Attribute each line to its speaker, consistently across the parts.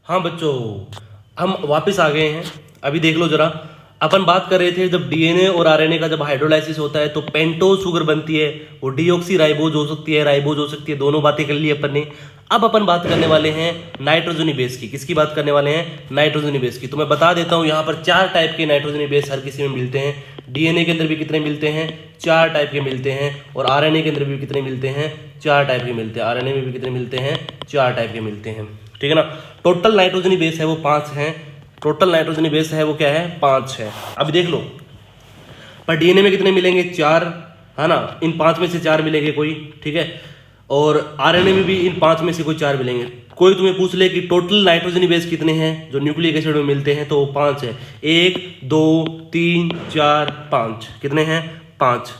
Speaker 1: हाँ बच्चों, हम वापस आ गए हैं। अभी देख लो जरा, अपन बात कर रहे थे जब डीएनए और आरएनए का जब हाइड्रोलाइसिस होता है तो पेंटोज शुगर बनती है, वो डीऑक्सी राइबोज हो सकती है, राइबोज हो सकती है, दोनों बातें कर ली अपन ने। अब अपन बात करने वाले हैं नाइट्रोजनी बेस की। किसकी बात करने वाले हैं? नाइट्रोजनी बेस की। तो मैं बता देता हूँ, यहाँ पर 4 टाइप के नाइट्रोजनी बेस हर किसी में मिलते हैं। डीएनए के अंदर भी कितने मिलते हैं? 4 टाइप के मिलते हैं। और आरएनए के अंदर भी कितने मिलते हैं? 4 टाइप के मिलते हैं। आरएनए में भी कितने मिलते हैं? 4 टाइप के मिलते हैं। ठीक है ना। टोटल नाइट्रोजनी बेस है वो 5 हैं। टोटल नाइट्रोजनी बेस है वो क्या है? 5 है। अब देख लो, पर डीएनए में कितने मिलेंगे? 4, है ना। इन 5 में से 4 मिलेंगे कोई, ठीक है। और आरएनए में भी इन 5 में से कोई 4 मिलेंगे। कोई तुम्हें पूछ ले कि टोटल नाइट्रोजनी बेस कितने हैं जो न्यूक्लिक एसिड में मिलते हैं, तो वो 5 है। 1 2 3 4 5। कितने हैं? 5।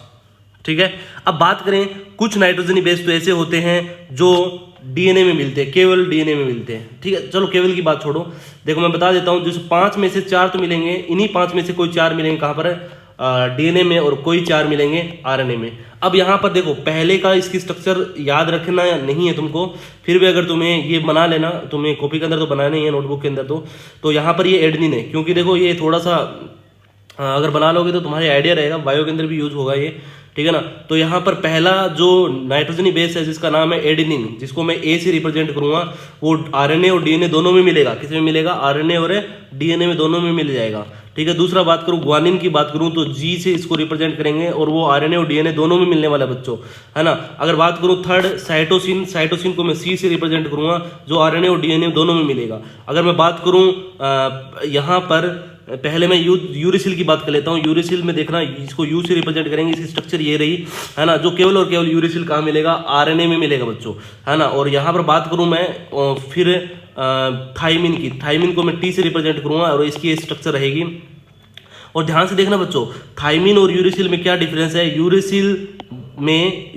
Speaker 1: ठीक है। अब बात करें, कुछ नाइट्रोजनी बेस तो ऐसे होते हैं जो डीएनए में मिलते हैं, केवल डीएनए में मिलते हैं। ठीक है, चलो केवल की बात छोड़ो। देखो मैं बता देता हूं, जैसे 5 में से 4 तो मिलेंगे, इन्हीं 5 में से कोई 4 मिलेंगे कहां पर? डीएनए में, और कोई 4 मिलेंगे आरएनए में। अब यहाँ पर देखो, पहले का इसकी स्ट्रक्चर याद रखना या नहीं है तुमको, फिर भी अगर तुम्हें ये बना लेना, तुम्हें कॉपी के अंदर तो बनाना ही है, नोटबुक के अंदर तो यहाँ पर ये एडेनिन है, क्योंकि देखो ये थोड़ा सा अगर बना लोगे तो तुम्हारे आइडिया रहेगा, बायो के अंदर भी यूज होगा ये। ठीक है ना। तो यहाँ पर पहला जो नाइट्रोजनी बेस है जिसका नाम है एडेनिन, जिसको मैं ए से रिप्रेजेंट करूंगा, वो आरएनए और डीएनए दोनों में मिलेगा। किस में मिलेगा? आरएनए और डीएनए में दोनों में मिल जाएगा। ठीक है। दूसरा बात करूं, ग्वानिन की बात करूं तो जी से इसको रिप्रेजेंट करेंगे, और वो आरएनए और डीएनए दोनों में मिलने वाला बच्चों, है ना। अगर बात करूं थर्ड, साइटोसिन, साइटोसिन को मैं सी से रिप्रेजेंट करूंगा, जो आरएनए और डीएनए दोनों में मिलेगा। अगर मैं बात करूं यहाँ पर, पहले मैं यूरिसिल की बात कर लेता हूँ। यूरिसिल में देखना, इसको यू से रिप्रेजेंट करेंगे, इसकी स्ट्रक्चर ये रही, है ना। जो केवल और केवल यूरिसिल कहाँ मिलेगा? आरएनए में मिलेगा बच्चों, है ना। और यहाँ पर बात करूँ मैं फिर थाइमिन की, थाइमिन को मैं टी से रिप्रेजेंट करूँगा, और इसकी स्ट्रक्चर रहेगी। और ध्यान से देखना बच्चों, थाइमिन और यूरिसिल में क्या डिफरेंस है? यूरिसिल में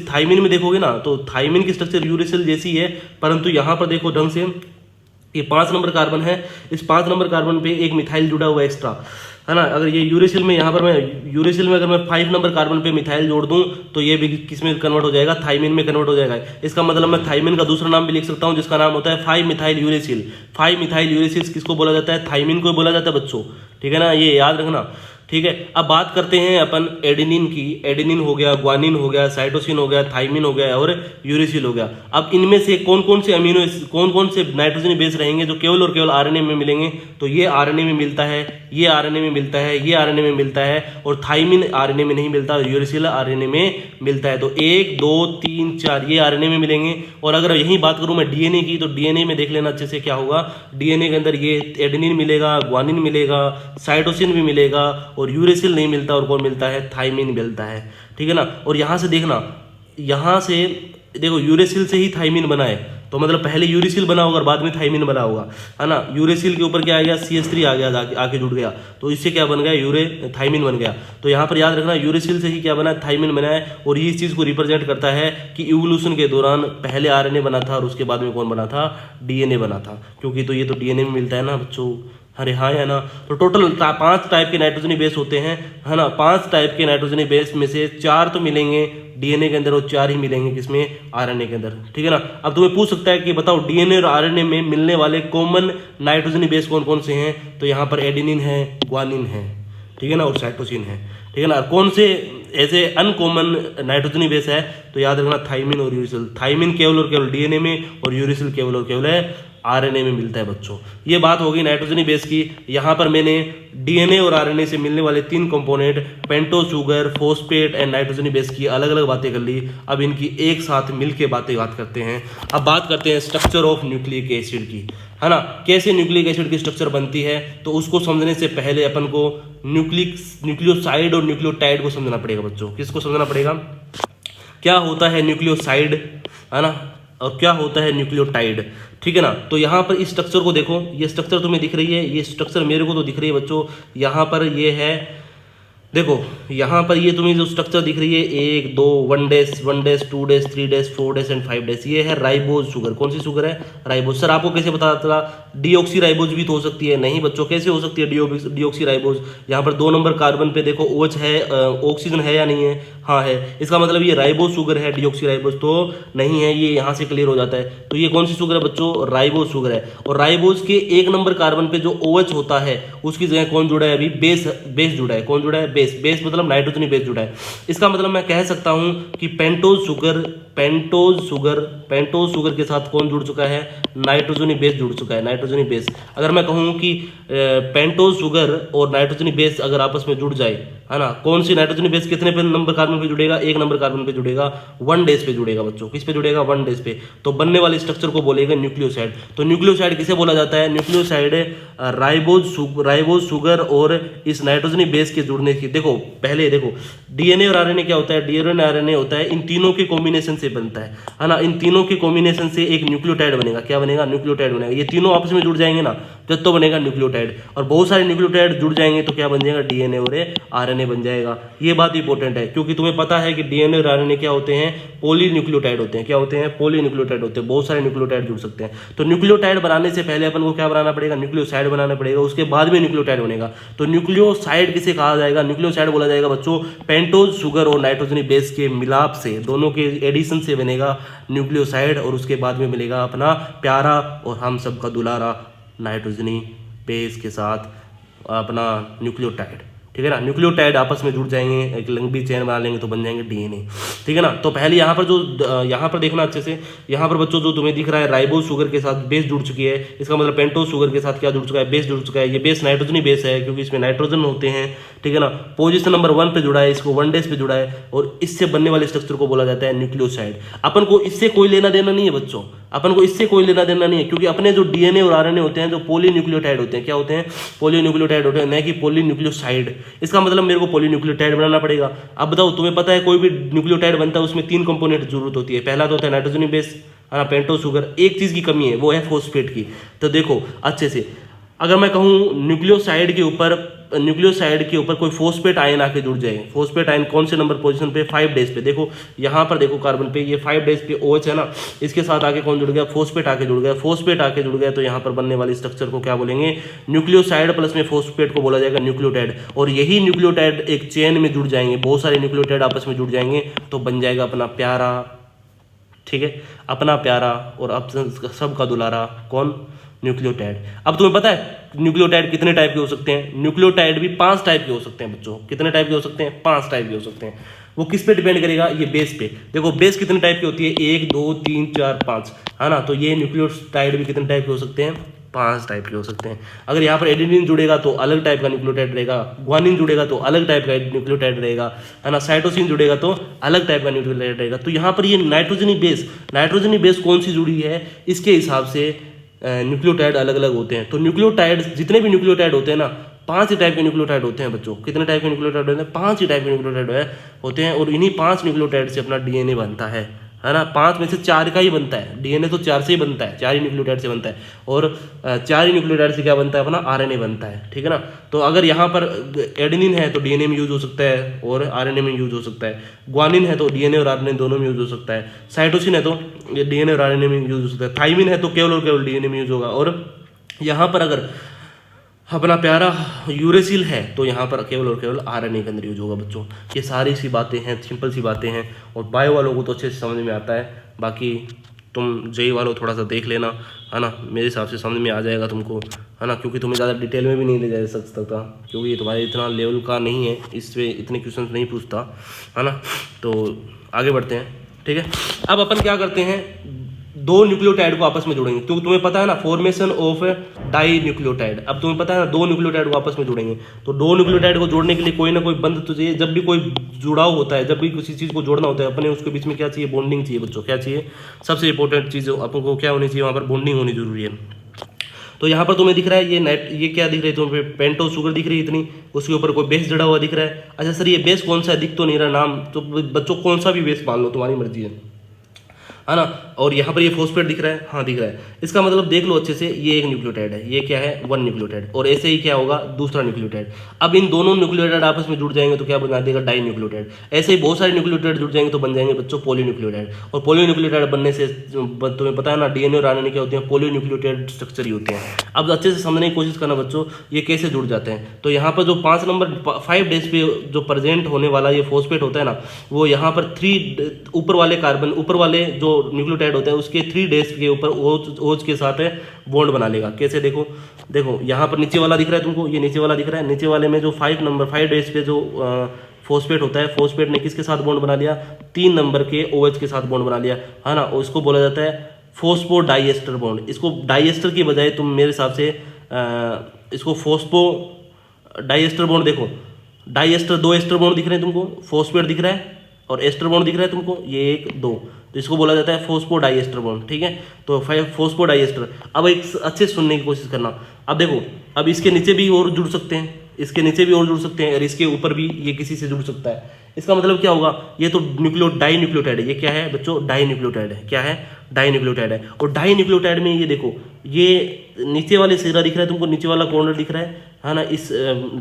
Speaker 1: थाइमिन में देखोगे ना, तो थाइमिन की स्ट्रक्चर यूरिसिल जैसी है, परंतु यहाँ पर देखो ढंग से, ये 5 नंबर कार्बन है, इस 5 नंबर कार्बन पे एक मिथाइल जुड़ा हुआ है एक्स्ट्रा, है ना। अगर ये यूरिसिल में, यहाँ पर मैं यूरिसिल में अगर मैं 5 नंबर कार्बन पे मिथाइल जोड़ दूं, तो ये भी किस में कन्वर्ट हो जाएगा? थाइमिन में कन्वर्ट हो जाएगा। इसका मतलब मैं थाइमिन का दूसरा नाम भी लिख सकता हूं, जिसका नाम होता है 5 मिथाइल यूरिसिल। 5 मिथाइल यूरिसिल किसको बोला जाता है? थाइमिन को बोला जाता है बच्चों। ठीक है ना, ये याद रखना। ठीक है। अब बात करते हैं अपन एडेनिन की। एडेनिन हो गया, ग्वानिन हो गया, साइटोसिन हो गया, थाइमिन हो गया, और यूरिसिल हो गया। अब इनमें से कौन कौन से नाइट्रोजनी बेस रहेंगे जो केवल और केवल आरएनए में मिलेंगे? तो ये आरएनए में मिलता है, ये आरएनए में मिलता है, ये आरएनए में मिलता है, और थाइमिन आरएनए में नहीं मिलता, यूरिसिल आरएनए में मिलता है। तो 1 2 3 4 ये आरएनए में मिलेंगे। और अगर यही बात करूं मैं डीएनए की, तो डीएनए में देख लेना अच्छे से क्या होगा। डीएनए के अंदर ये एडेनिन मिलेगा, ग्वानिन मिलेगा, साइटोसिन भी मिलेगा, और यूरिसिल नहीं मिलता, और कौन मिलता है? थाइमिन मिलता है। ठीक है ना। और यहाँ से देखना, यहाँ से देखो, यूरिसिल से ही थाइमिन बना है, तो मतलब पहले यूरिसिल बना होगा और बाद में थाइमिन बना होगा, है ना। यूरिसिल के ऊपर क्या आ गया? CH3 आ गया, आके जुड़ गया, तो इससे क्या बन गया? थाइमिन बन गया। तो यहाँ पर याद रखना, यूरिसिल से ही क्या बना? थाइमिन बना है। और ये इस चीज़ को रिप्रेजेंट करता है कि इवोल्यूशन के दौरान पहले आरएनए बना था, और उसके बाद में कौन बना था? डीएनए बना था, क्योंकि तो ये तो डीएनए में मिलता है ना बच्चों। अरे हाँ है ना। तो टोटल 5 टाइप के नाइट्रोजनी बेस होते हैं, है ना। 5 टाइप के नाइट्रोजनी बेस में से 4 तो मिलेंगे डीएनए के अंदर, और 4 ही मिलेंगे किसमें? आरएनए के अंदर। ठीक है ना। अब तुम्हें पूछ सकता है कि बताओ डीएनए और आरएनए में मिलने वाले कॉमन नाइट्रोजनी बेस कौन कौन से हैं? तो यहाँ पर एडेनिन है, ग्वानिन है, ठीक है ना, और साइटोसिन है। ठीक है ना। कौन से ऐसे अनकॉमन नाइट्रोजनी बेस है? तो याद रखना, थाइमिन और यूरिसिल। थाइमिन केवल और केवल डीएनए में, और यूरिसिल केवल और केवल है आरएनए में मिलता है बच्चों। ये बात होगी नाइट्रोजनी बेस की। यहाँ पर मैंने डीएनए और आरएनए से मिलने वाले 3 component, pentose sugar, phosphate and नाइट्रोजनी बेस की अलग अलग बातें कर ली। अब इनकी एक साथ मिलकर बात करते हैं। अब बात करते हैं स्ट्रक्चर ऑफ न्यूक्लिक एसिड की, है ना। कैसे न्यूक्लिक एसिड की स्ट्रक्चर बनती है, तो उसको समझने से पहले अपन को न्यूक्लियोसाइड और न्यूक्लियोटाइड को समझना पड़ेगा बच्चों। किसको समझना पड़ेगा? क्या होता है न्यूक्लियोसाइड, है ना, और क्या होता है न्यूक्लियोटाइड। ठीक है ना। तो यहाँ पर इस स्ट्रक्चर को देखो, ये स्ट्रक्चर तुम्हें दिख रही है, ये स्ट्रक्चर मेरे को तो दिख रही है बच्चों। यहाँ पर ये है, देखो यहाँ पर ये तुम्हें जो स्ट्रक्चर दिख रही है, 1 2 1 days 2 days 3 days 4 days and 5 days, ये है राइबोज शुगर। कौन सी शुगर है? राइबोज। सर आपको कैसे पता चला? डीऑक्सी राइबोज भी तो हो सकती है। नहीं बच्चों, कैसे हो सकती है डीऑक्सी राइबोज? यहाँ पर 2 नंबर कार्बन पे देखो OH है, ऑक्सीजन है या नहीं है? हाँ है, इसका मतलब ये राइबोज शुगर है, डिऑक्सी राइबोज तो नहीं है, ये यहाँ से क्लियर हो जाता है। तो ये कौन सी शुगर है बच्चों, राइबोज शुगर है। और राइबोज के 1 नंबर कार्बन पे जो OH होता है उसकी जगह कौन जुड़ा है, अभी बेस जुड़ा है। कौन जुड़ा है, बेस मतलब नाइट्रोजनी बेस जुड़ा है। इसका मतलब मैं कह सकता हूं कि पेंटोज शुगर के साथ कौन जुड़ चुका है, नाइट्रोजनी बेस जुड़ चुका है, नाइट्रोजनी बेस। अगर मैं कहूं कि पेंटोज शुगर और नाइट्रोजनी बेस अगर आपस में जुड़ जाए, है ना, कौन सी नाइट्रोजनी बेस कितने पे नंबर कार्बन पे जुड़ेगा, 1 नंबर कार्बन पे जुड़ेगा, 1 डेज पे जुड़ेगा बच्चों। किस पे जुड़ेगा, 1 डेज पे। तो बनने वाले स्ट्रक्चर को बोलेगा न्यूक्लियोसाइड। तो न्यूक्लियोसाइड किसे बोला जाता है, न्यूक्लियोसाइड राइबोज शुगर और इस नाइट्रोजनी बेस के जुड़ने की। देखो पहले देखो डीएनए और आरएनए क्या होता है, डीएनए और आरएनए होता है, इन तीनों के कॉम्बिनेशन से बनता है ना, इन तीनों के कॉम्बिनेशन से एक न्यूक्लियोटाइड बनेगा। क्या बनेगा, न्यूक्लियोटाइड बनेगा। ये तीनों आपस में जुड़ जाएंगे ना जब तो बनेगा न्यूक्लियोटाइड, और बहुत सारे न्यूक्लियोटाइड जुड़ जाएंगे तो क्या बन जाएगा, डीएनए और आरएनए बन जाएगा। ये बात इंपॉर्टेंट है क्योंकि तुम्हें पता है कि डीएनए और आरएनए क्या होते हैं, पॉलीन्यूक्लियोटाइड होते हैं। क्या होते हैं, पॉलीन्यूक्लियोटाइड होते हैं। बहुत सारे न्यूक्लियोटाइड जुड़ सकते हैं। तो न्यूक्लियोटाइड बनाने से पहले अपन को क्या बनाना पड़ेगा, न्यूक्लियोसाइड बनाना पड़ेगा, उसके बाद में न्यूक्लियोटाइड बनेगा। तो न्यूक्लियोसाइड किसे कहा जाएगा, न्यूक्लियोसाइड बोला जाएगा बच्चों पेंटोज शुगर और नाइट्रोजनी बेस के मिलाप से, दोनों के एडिशन से बनेगा न्यूक्लियोसाइड, और उसके बाद में मिलेगा अपना प्यारा और हम सबका दुलारा नाइट्रोजनी बेस के साथ अपना न्यूक्लियोटाइड। ठीक है ना, न्यूक्लियोटाइड आपस में जुड़ जाएंगे, एक लंबी चेन बना लेंगे तो बन जाएंगे डीएनए। ठीक है ना। तो पहले यहाँ पर जो यहाँ पर देखना अच्छे से, यहाँ पर बच्चों जो तुम्हें दिख रहा है राइबोज शुगर के साथ बेस जुड़ चुकी है, इसका मतलब पेंटोज शुगर के साथ क्या जुड़ चुका है, बेस जुड़ चुका है। ये बेस नाइट्रोजनी बेस है क्योंकि इसमें नाइट्रोजन होते हैं। ठीक है ना, पोजीशन नंबर 1 पे जुड़ा है, इसको 1 डेज पे जुड़ा है, और इससे बनने वाले स्ट्रक्चर को बोला जाता है न्यूक्लियोसाइड। अपन को इससे कोई लेना देना नहीं है बच्चों, अपन को इससे कोई लेना देना नहीं है, क्योंकि अपने जो डीएनए और आरएनए होते हैं जो पॉलीन्यूक्लियोटाइड होते हैं, क्या होते हैं, पॉलीन्यूक्लियोटाइड होते हैं, न कि पॉलीन्यूक्लियोसाइड। इसका मतलब मेरे को पॉलीन्यूक्लियोटाइड बनाना पड़ेगा। अब बताओ, तुम्हें पता है कोई भी न्यूक्लियोटाइड बनता है उसमें 3 कंपोनेंट जरूरत होती है। पहला तो होता है नाइट्रोजनी बेस, पेंटोज शुगर। एक चीज की कमी है, वो है फॉस्फेट की। तो देखो अच्छे से, अगर मैं कहूँ न्यूक्लियोसाइड के ऊपर कोई फॉस्फेट आयन आके जुड़ जाए, फॉस्फेट आयन कौन से नंबर पोजीशन पे, 5 डेज पे। देखो यहाँ पर देखो कार्बन पे ये 5 डेज पे OH है ना, इसके साथ आके कौन जुड़ गया, फॉस्फेट आके जुड़ गया। फॉस्फेट आके जुड़ गया तो यहाँ पर बनने वाले स्ट्रक्चर को क्या बोलेंगे, न्यूक्लियोसाइड, प्लस में फॉस्फेट को बोला जाएगा न्यूक्लियोटाइड। और यही न्यूक्लियोटाइड एक चेन में जुड़ जाएंगे, बहुत सारे न्यूक्लियोटाइड आपस में जुड़ जाएंगे तो बन जाएगा अपना प्यारा। ठीक है, अपना प्यारा और अब सबका दुलारा कौन, न्यूक्लियोटाइड। अब तुम्हें पता है न्यूक्लियोटाइड कितने टाइप के हो सकते हैं, न्यूक्लियोटाइड भी 5 टाइप के हो सकते हैं बच्चों। कितने टाइप के हो सकते हैं, 5 टाइप के हो सकते हैं। वो किस पे डिपेंड करेगा, ये बेस पे। देखो बेस कितने टाइप की होती है, 1 2 3 4 5, है ना। तो ये न्यूक्लियोटाइड भी कितने टाइप के हो सकते हैं, 5 टाइप के हो सकते हैं। अगर यहाँ पर एडेनिन जुड़ेगा तो अलग टाइप का न्यूक्लियोटाइड रहेगा, ग्वानिन जुड़ेगा तो अलग टाइप का न्यूक्लियोटाइड रहेगा, है ना, साइटोसिन जुड़ेगा तो अलग टाइप का न्यूक्लियोटाइड रहेगा। तो यहाँ पर ये नाइट्रोजनी बेस कौन सी जुड़ी है, इसके हिसाब से न्यूक्लियोटाइड अलग अलग होते हैं। तो न्यूक्लियोटाइड, जितने भी न्यूक्लियोटाइड होते हैं ना, 5 ही टाइप के न्यूक्लियोटाइड होते हैं बच्चों। कितने टाइप के न्यूक्लियोटाइड होते हैं, 5 ही टाइप के न्यूक्लियोटाइड होते हैं। और इन्हीं 5 न्यूक्लियोटाइड से अपना डीएनए बनता है ना। 5 में से 4 का ही बनता है, डीएनए तो 4 से ही बनता है, 4 ही न्यूक्लियोटाइड से बनता है। और 4 ही न्यूक्लियोटाइड से क्या बनता है, अपना आरएनए बनता है। ठीक है ना। तो अगर यहाँ पर एडेनिन है तो डीएनए में यूज हो सकता है और आरएनए में यूज हो सकता है। ग्वानिन है तो डीएनए और आरएनए दोनों में यूज हो सकता है। साइटोसिन है तो डीएनए और आरएनए में यूज हो सकता है। थाइमिन है तो केवल और केवल डीएनए में यूज होगा। और यहाँ पर अगर अपना प्यारा यूरेसिल है तो यहाँ पर केवल और केवल आरएनए के अंदर यूज होगा बच्चों। ये सारी सी बातें हैं, सिंपल सी बातें हैं, और बायो वालों को तो अच्छे से समझ में आता है। बाकी तुम जेई वालों थोड़ा सा देख लेना, है ना, मेरे हिसाब से समझ में आ जाएगा तुमको, है ना, क्योंकि तुम्हें ज़्यादा डिटेल में भी नहीं ले जा सकता क्योंकि ये तुम्हारे इतना लेवल का नहीं है, इस पर इतने क्वेश्चन नहीं पूछता, है ना। तो आगे बढ़ते हैं। ठीक है, अब अपन क्या करते हैं, 2 न्यूक्लियोटाइड को आपस में जोड़ेंगे, क्योंकि तुम्हें पता है ना फॉर्मेशन ऑफ डाई न्यूक्लियोटाइड। अब तुम्हें पता है ना 2 न्यूक्लियोटाइड को आपस में जोड़ेंगे, तो 2 न्यूक्लियोटाइड को जोड़ने के लिए कोई ना कोई बंध तो चाहिए। जब भी कोई जुड़ाव होता है, जब भी किसी चीज़ को जोड़ना होता है, अपने उसके बीच में क्या चाहिए, बॉन्डिंग चाहिए बच्चों। क्या चाहिए, सबसे इंपॉर्टेंट चीज़ अपन को क्या होनी चाहिए, वहाँ पर बॉन्डिंग होनी जरूरी है। तो यहाँ पर तुम्हें दिख रहा है ये क्या दिख रही है तुम्हें, पेंटोज शुगर दिख रही है इतनी, उसके ऊपर कोई बेस जड़ा हुआ दिख रहा है। अच्छा सर ये बेस कौन सा है, दिख तो नहीं रहा नाम, तो बच्चों कौन सा भी बेस मान लो, तुम्हारी मर्जी है ना। और यहाँ पर ये फॉस्फेट दिख रहा है, हाँ दिख रहा है। इसका मतलब देख लो अच्छे से, ये एक न्यूक्लियोटाइड है, ये क्या है, 1 न्यूक्लियोटाइड, और ऐसे ही क्या होगा, दूसरा न्यूक्लियोटाइड। अब इन दोनों न्यूक्लियोटाइड आपस में जुड़ जाएंगे तो क्या बना देगा, डाई न्यूक्लियोटाइड। ऐसे ही बहुत सारे न्यूक्लियोटाइड जुड़ जाएंगे तो बन जाएंगे बच्चों पॉलीन्यूक्लियोटाइड। और पॉलीन्यूक्लियोटाइड बनने से तुम्हें पता है ना, डीएनए और आरएनए क्या होते हैं, पॉलीन्यूक्लियोटाइड स्ट्रक्चर ही होते हैं। अब अच्छे से समझने की कोशिश करना बच्चों, ये कैसे जुड़ जाते हैं। तो यहाँ पर जो 5 डेज पे जो प्रेजेंट होने वाला ये फॉस्फेट होता है ना, वो यहाँ पर 3 ऊपर वाले जो न्यूक्लियोटाइड होते हैं उसके 3 डेज के ऊपर OH के साथ बॉन्ड बना लेगा। कैसे, देखो यहाँ पर नीचे वाला दिख रहा है तुमको, ये नीचे वाला दिख रहा है, नीचे वाले में जो 5 डेज पे जो फॉस्फेट होता है, फॉस्फेट ने किसके साथ बॉन्ड बना लिया, 3 नंबर के OH के साथ बॉन्ड बना लिया, है ना। और इसको बोला जाता है फॉस्फोडाइएस्टर बॉन्ड। इसको डाइएस्टर की बजाय तुम मेरे हिसाब से इसको फॉस्फोडाइएस्टर बॉन्ड, देखो डाइएस्टर 2 एस्टर बॉन्ड दिख रहे हैं तुमको, फॉस्फेट दिख रहा है और एस्टर बॉन्ड दिख रहा है तुमको, ये 1 2, तो इसको बोला जाता है फॉस्फोडाइएस्टर बॉन्ड, ठीक है। तो फॉस्फोडाइएस्टर। अब एक अच्छे से सुनने की कोशिश करना। अब देखो, अब इसके नीचे भी और जुड़ सकते हैं, इसके नीचे भी और जुड़ सकते हैं, और इसके ऊपर भी ये किसी से जुड़ सकता है। इसका मतलब क्या होगा, ये तो डाई न्यूक्लियोटाइड है। ये क्या है बच्चों, डाई न्यूक्लियोटाइड है। क्या है, डाई न्यूक्लियोटाइड है। और डाई न्यूक्लियोटाइड में ये देखो, ये नीचे वाले सिरा दिख रहा है तुमको, नीचे वाला कॉर्नर दिख रहा है ना, इस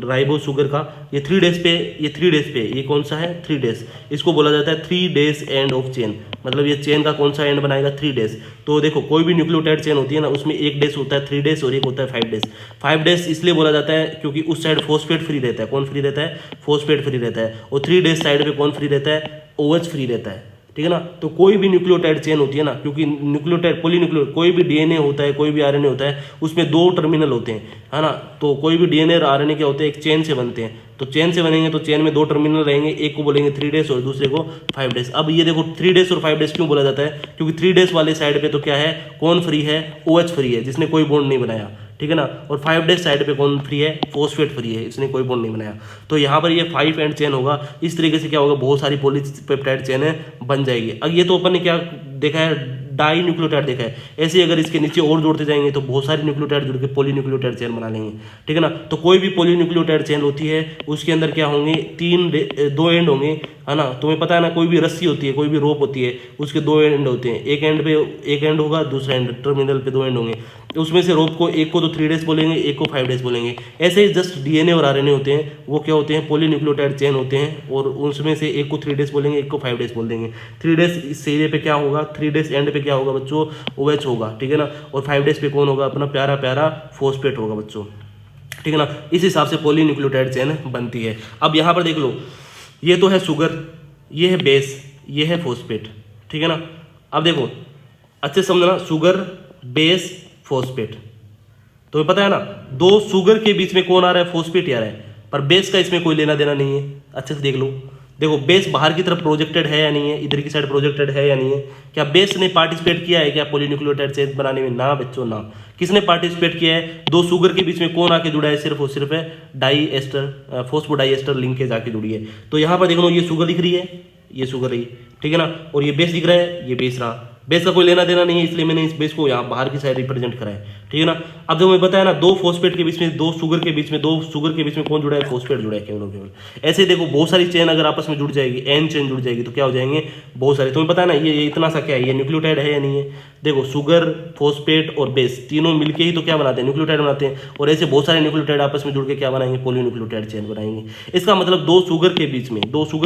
Speaker 1: राइबो शुगर का, ये 3 डेज पे, ये कौन सा है, 3 डेज। इसको बोला जाता है 3 डेज एंड ऑफ चेन। मतलब ये चेन का कौन सा एंड बनाएगा, 3 डेज। तो देखो कोई भी न्यूक्लियोटाइड चेन होती है ना, उसमें एक डेज होता है 3 डेज और एक होता है 5 डेज। 5 डेज इसलिए बोला जाता है क्योंकि उस साइड फॉस्फेट फ्री रहता है। कौन फ्री रहता है, फॉस्फेट फ्री रहता है। और 3 डेज साइड पे कौन फ्री रहता है, OH फ्री रहता है, ठीक है ना। तो कोई भी न्यूक्लियोटाइड चेन होती है ना, क्योंकि न्यूक्लियोटाइड पॉलीन्यूक्लियोटाइड, कोई भी डीएनए होता है, कोई भी आरएनए होता है, उसमें 2 टर्मिनल होते हैं, है ना। तो कोई भी डीएनए और आरएनए क्या होते हैं, एक चेन से बनते हैं। तो चेन से बनेंगे तो चेन में 2 टर्मिनल रहेंगे, एक को बोलेंगे 3 डेज और दूसरे को 5 डेज। अब ये देखो 3 डेज और 5 डेज क्यों बोला जाता है, क्योंकि 3 डेज वाले साइड पे तो क्या है, कौन फ्री है, OH फ्री है, जिसने कोई बॉन्ड नहीं बनाया, ठीक है ना। और 5 डेज साइड पे कौन फ्री है, फॉस्फेट फ्री है, इसने कोई बॉन्ड नहीं बनाया। तो यहाँ पर ये 5 एंड चेन होगा। इस तरीके से क्या होगा, बहुत सारी पॉलीपेप्टाइड चेन बन जाएगी। अब ये तो अपन ने क्या देखा है, डाई न्यूक्लियोटाइड देखा है। ऐसे अगर इसके नीचे और जोड़ते जाएंगे तो बहुत सारे न्यूक्लियोटाइड जुड़ के पॉलीन्यूक्लियोटाइड चेन बना लेंगे, ठीक है ना। तो कोई भी पॉलीन्यूक्लियोटाइड चेन होती है उसके अंदर क्या होंगे, 2 एंड होंगे, है ना। तुम्हें पता है ना, कोई भी रस्सी होती है, कोई भी रोप होती है, उसके 2 एंड होते हैं। एक एंड पे एक एंड होगा, दूसरा एंड टर्मिनल पे 2 एंड होंगे। तो उसमें से रोप को एक को तो 3 डेज बोलेंगे, एक को 5 डेज बोलेंगे। ऐसे ही जस्ट डीएनए और आरएनए होते हैं, वो क्या होते हैं, पॉलीन्यूक्लियोटाइड चेन होते हैं, और उसमें से एक को 3 डेज बोलेंगे, एक को 5 डेज बोल देंगे। 3 डेज सिरे पे क्या होगा, 3 डेज एंड पे क्या होगा बच्चों, OH होगा, ठीक है ना। और 5 डेज पे कौन होगा, अपना प्यारा प्यारा फॉस्फेट होगा बच्चों, ठीक है ना। इस हिसाब से पॉलीन्यूक्लियोटाइड चेन बनती है। अब यहाँ पर देख लो, ये तो है शुगर, ये है बेस, ये है फॉस्फेट, ठीक है ना। अब देखो अच्छे से समझना, शुगर, बेस, फॉस्फेट। तो पता है ना, 2 शुगर के बीच में कौन आ रहा है, फॉस्फेट आ रहा है, पर बेस का इसमें कोई लेना देना नहीं है। अच्छे से देख लो, देखो बेस बाहर की तरफ प्रोजेक्टेड है या नहीं है, इधर की साइड प्रोजेक्टेड है या नहीं है। क्या बेस ने पार्टिसिपेट किया है क्या पॉलीन्यूक्लियोटाइड चेन बनाने में, ना बच्चों ना। किसने पार्टिसिपेट किया है, 2 शुगर के बीच में कौन आके जुड़ा है, सिर्फ और सिर्फ है डाइएस्टर, फॉस्फोडाइएस्टर लिंकेज आके जुड़ी है। तो यहाँ पर देख लो, ये शुगर दिख रही है, ये शुगर रही, ठीक है ना, और ये बेस दिख रहा है, ये बेस रहा। बेस का कोई लेना देना नहीं है, इसलिए मैंने इस बेस को यहाँ बाहर की साइड रिप्रेजेंट करा है, ठीक है ना। अब जो मैं बताया ना, 2 फॉस्फेट के बीच में, 2 शुगर के बीच में, 2 शुगर के बीच में कौन जुड़ा है, फॉस्फेट जुड़ा है केवल और केवल। ऐसे देखो बहुत सारी चेन अगर आपस में जुड़ जाएगी, एन चेन जुड़ जाएगी, तो क्या हो जाएंगे, बहुत सारे। तुम्हें पता है ना, ये इतना सा क्या है, ये न्यूक्लियोटाइड है या नहीं है। देखो शुगर, फॉस्फेट और बेस तीनों मिलके ही तो क्या बनाते हैं, न्यूक्लियोटाइड बनाते हैं। और ऐसे बहुत सारे न्यूक्लियोटाइड आपस में जुड़ के क्या बनाएंगे, पॉलीन्यूक्लियोटाइड चेन बनाएंगे। इसका मतलब 2 शुगर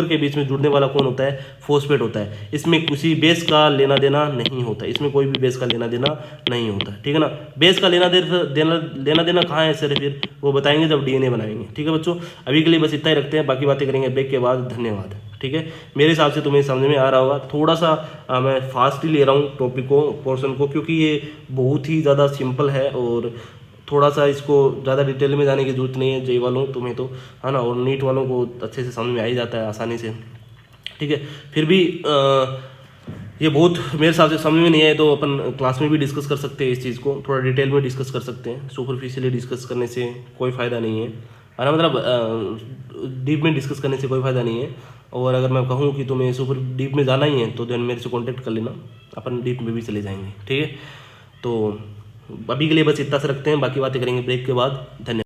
Speaker 1: के बीच में जुड़ने वाला कौन होता है, फॉस्फेट होता है। इसमें किसी बेस का लेना देना नहीं होता, इसमें कोई भी बेस का लेना देना नहीं होता, ठीक है ना। बेस का लेना देना कहाँ है सर, फिर वो बताएंगे जब डीएनए बनाएंगे, ठीक है बच्चों। अभी के लिए बस इतना ही रखते हैं, बाकी बातें करेंगे ब्रेक के बाद। धन्यवाद, ठीक है। मेरे हिसाब से तुम्हें समझ में आ रहा होगा। थोड़ा सा मैं फास्ट ही ले रहा हूँ टॉपिक को, पोर्शन को, क्योंकि ये बहुत ही ज़्यादा सिंपल है और थोड़ा सा इसको ज़्यादा डिटेल में जाने की जरूरत नहीं है। जे वालों तुम्हें तो, है ना, और नीट वालों को अच्छे से समझ में आ ही जाता है आसानी से, ठीक है। फिर भी ये बहुत मेरे हिसाब से समझ में नहीं आए तो अपन क्लास में भी डिस्कस कर सकते हैं इस चीज़ को, थोड़ा डिटेल में डिस्कस कर सकते हैं। सुपरफिशियली डिस्कस करने से कोई फ़ायदा नहीं है, ना, मतलब डीप में डिस्कस करने से कोई फ़ायदा नहीं है। और अगर मैं कहूँ कि तुम्हें सुपर डीप में जाना ही है तो देन मेरे से कॉन्टेक्ट कर लेना, अपन डीप में भी चले जाएंगे, ठीक है। तो अभी के लिए बस इतना से रखते हैं, बाकी बातें करेंगे ब्रेक के बाद। धन्यवाद।